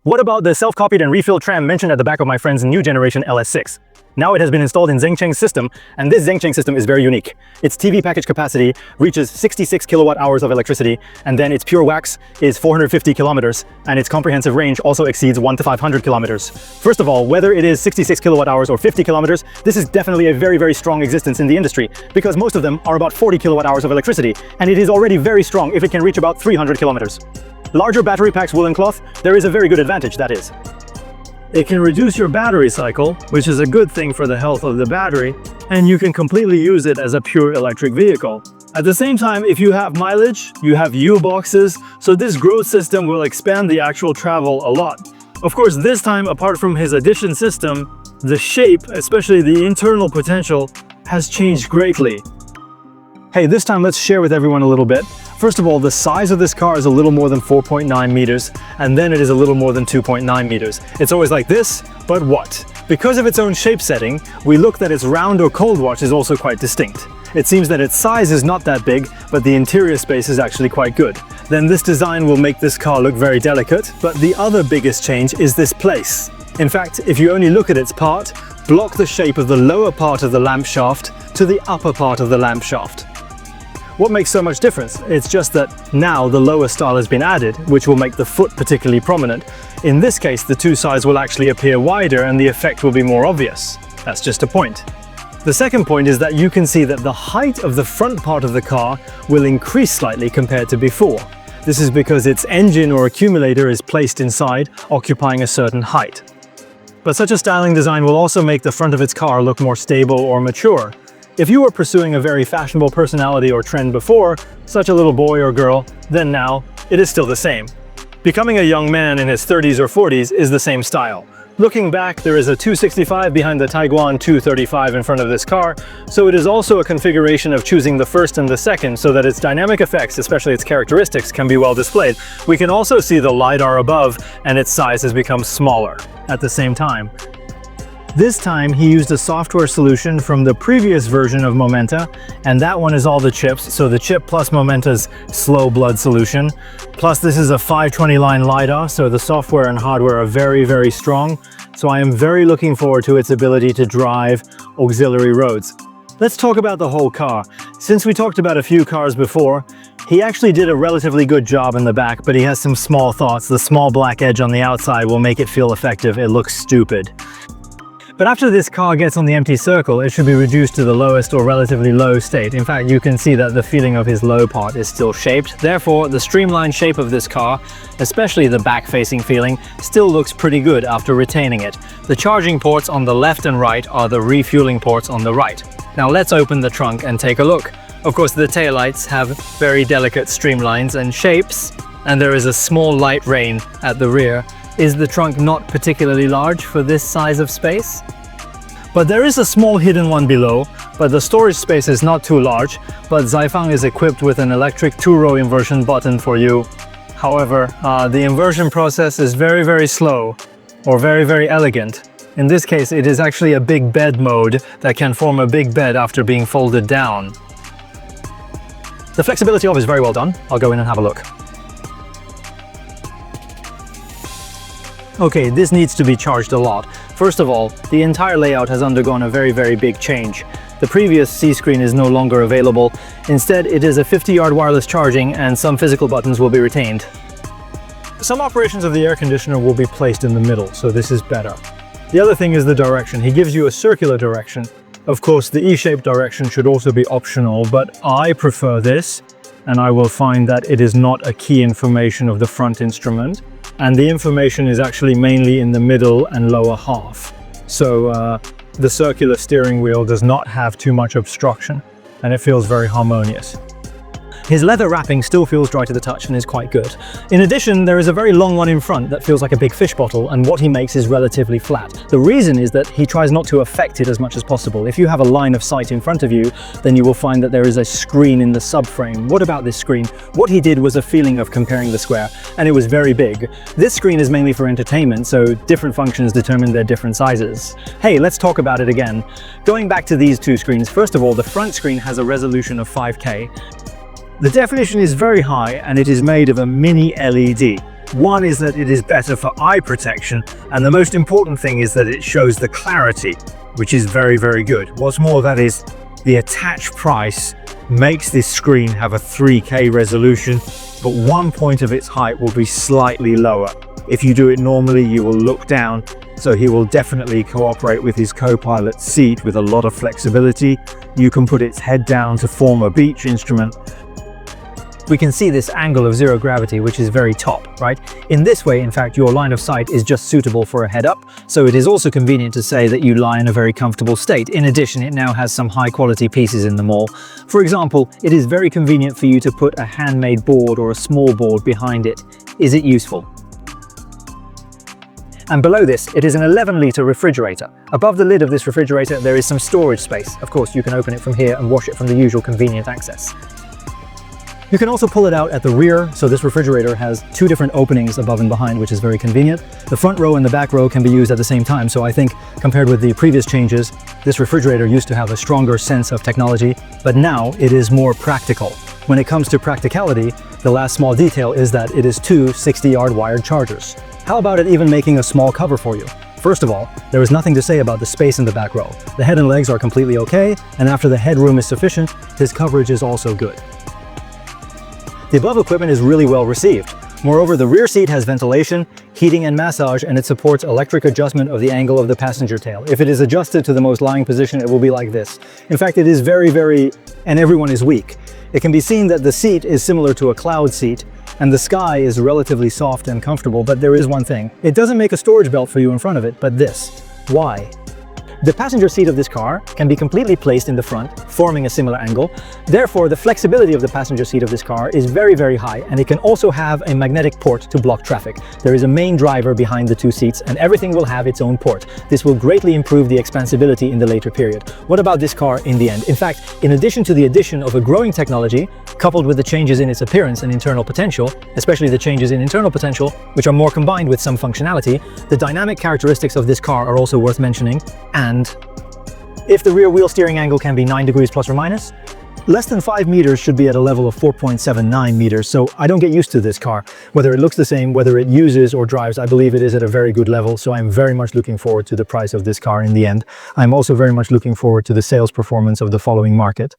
What about the self-copied and refilled tram mentioned at the back of my friend's new generation LS6? Now it has been installed in Zhengcheng's system, and this Zhengcheng system is very unique. Its TV package capacity reaches 66 kilowatt hours of electricity, and then its pure wax is 450 kilometers, and its comprehensive range also exceeds 1 to 500 kilometers. First of all, whether it is 66 kilowatt hours or 50 kilometers, this is definitely a very strong existence in the industry, because most of them are about 40 kilowatt hours of electricity, and it is already very strong if it can reach about 300 kilometers. Larger battery packs woolen cloth, there is a very good advantage, that is. It can reduce your battery cycle, which is a good thing for the health of the battery, and you can completely use it as a pure electric vehicle. At the same time, if you have mileage, you have U-boxes, so this growth system will expand the actual travel a lot. Of course, this time, apart from his addition system, the shape, especially the internal potential, has changed greatly. Hey, this time let's share with everyone a little bit. First of all, the size of this car is a little more than 4.9 meters, and then it is a little more than 2.9 meters. It's always like this, but what? Because of its own shape setting, we look that its round or cold watch is also quite distinct. It seems that its size is not that big, but the interior space is actually quite good. Then this design will make this car look very delicate, but the other biggest change is this place. In fact, if you only look at its part, block the shape of the lower part of the lamp shaft to the upper part of the lamp shaft. What makes so much difference? It's just that now the lower style has been added, which will make the foot particularly prominent. In this case, the two sides will actually appear wider and the effect will be more obvious. That's just a point. The second point is that you can see that the height of the front part of the car will increase slightly compared to before. This is because its engine or accumulator is placed inside, occupying a certain height. But such a styling design will also make the front of its car look more stable or mature. If you were pursuing a very fashionable personality or trend before, such a little boy or girl, then now it is still the same. Becoming a young man in his 30s or 40s is the same style. Looking back, there is a 265 behind the Tiguan 235 in front of this car, so it is also a configuration of choosing the first and the second so that its dynamic effects, especially its characteristics, can be well displayed. We can also see the LiDAR above, and its size has become smaller at the same time. This time he used a software solution from the previous version of Momenta, and that one is all the chips, so the chip plus Momenta's slow blood solution. Plus this is a 520 line LiDAR, so the software and hardware are very strong, so I am very looking forward to its ability to drive auxiliary roads. Let's talk about the whole car. Since we talked about a few cars before, he actually did a relatively good job in the back, but he has some small thoughts. The small black edge on the outside will make it feel effective. It looks stupid. But after this car gets on the empty circle, it should be reduced to the lowest or relatively low state. In fact, you can see that the feeling of his low part is still shaped. Therefore, the streamlined shape of this car, especially the back-facing feeling, still looks pretty good after retaining it. The charging ports on the left and right are the refueling ports on the right. Now let's open the trunk and take a look. Of course, the taillights have very delicate streamlines and shapes, and there is a small light rain at the rear. Is the trunk not particularly large for this size of space? But there is a small hidden one below, but the storage space is not too large, but Zaifang is equipped with an electric two-row inversion button for you. However, the inversion process is very slow, or very elegant. In this case, it is actually a big bed mode that can form a big bed after being folded down. The flexibility of it is very well done. I'll go in and have a look. Okay, this needs to be charged a lot. First of all, the entire layout has undergone a very big change. The previous C-screen is no longer available. Instead, it is a 50-yard wireless charging and some physical buttons will be retained. Some operations of the air conditioner will be placed in the middle, so this is better. The other thing is the direction. He gives you a circular direction. Of course, the E-shaped direction should also be optional, but I prefer this, and I will find that it is not a key information of the front instrument. And the information is actually mainly in the middle and lower half. So the circular steering wheel does not have too much obstruction, and it feels very harmonious. His leather wrapping still feels dry to the touch and is quite good. In addition, there is a very long one in front that feels like a big fish bottle, and what he makes is relatively flat. The reason is that he tries not to affect it as much as possible. If you have a line of sight in front of you, then you will find that there is a screen in the subframe. What about this screen? What he did was a feeling of comparing the square, and it was very big. This screen is mainly for entertainment, so different functions determine their different sizes. Hey, let's talk about it again. Going back to these two screens, first of all, the front screen has a resolution of 5K. The definition is very high and it is made of a mini LED. One is that it is better for eye protection, and the most important thing is that it shows the clarity, which is very, very good. What's more, that is, the attached price makes this screen have a 3K resolution, but one point of its height will be slightly lower. If you do it normally, you will look down, so he will definitely cooperate with his co-pilot seat with a lot of flexibility. You can put its head down to form a beach instrument. We can see this angle of zero gravity, which is very top, right? In this way, in fact, your line of sight is just suitable for a head-up, so it is also convenient to say that you lie in a very comfortable state. In addition, it now has some high-quality pieces in the mall. For example, it is very convenient for you to put a handmade board or a small board behind it. Is it useful? And below this, it is an 11-litre refrigerator. Above the lid of this refrigerator, there is some storage space. Of course, you can open it from here and wash it from the usual convenient access. You can also pull it out at the rear, so this refrigerator has two different openings above and behind, which is very convenient. The front row and the back row can be used at the same time, so I think compared with the previous changes, this refrigerator used to have a stronger sense of technology, but now it is more practical. When it comes to practicality, the last small detail is that it is two 60-yard wired chargers. How about it even making a small cover for you? First of all, there is nothing to say about the space in the back row. The head and legs are completely okay, and after the headroom is sufficient, this coverage is also good. The above equipment is really well received. Moreover, the rear seat has ventilation, heating and massage, and it supports electric adjustment of the angle of the passenger tail. If it is adjusted to the most lying position, it will be like this. In fact, it is very, and everyone is weak. It can be seen that the seat is similar to a cloud seat, and the sky is relatively soft and comfortable, but there is one thing. It doesn't make a storage belt for you in front of it, but this. Why? The passenger seat of this car can be completely placed in the front, forming a similar angle. Therefore, the flexibility of the passenger seat of this car is very high, and it can also have a magnetic port to block traffic. There is a main driver behind the two seats, and everything will have its own port. This will greatly improve the expansibility in the later period. What about this car in the end? In fact, in addition to the addition of a growing technology, coupled with the changes in its appearance and internal potential, especially the changes in internal potential, which are more combined with some functionality, the dynamic characteristics of this car are also worth mentioning. And if the rear wheel steering angle can be 9 degrees plus or minus, less than 5 meters should be at a level of 4.79 meters, so I don't get used to this car. Whether it looks the same, whether it uses or drives, I believe it is at a very good level, so I'm very much looking forward to the price of this car in the end. I'm also very much looking forward to the sales performance of the following market.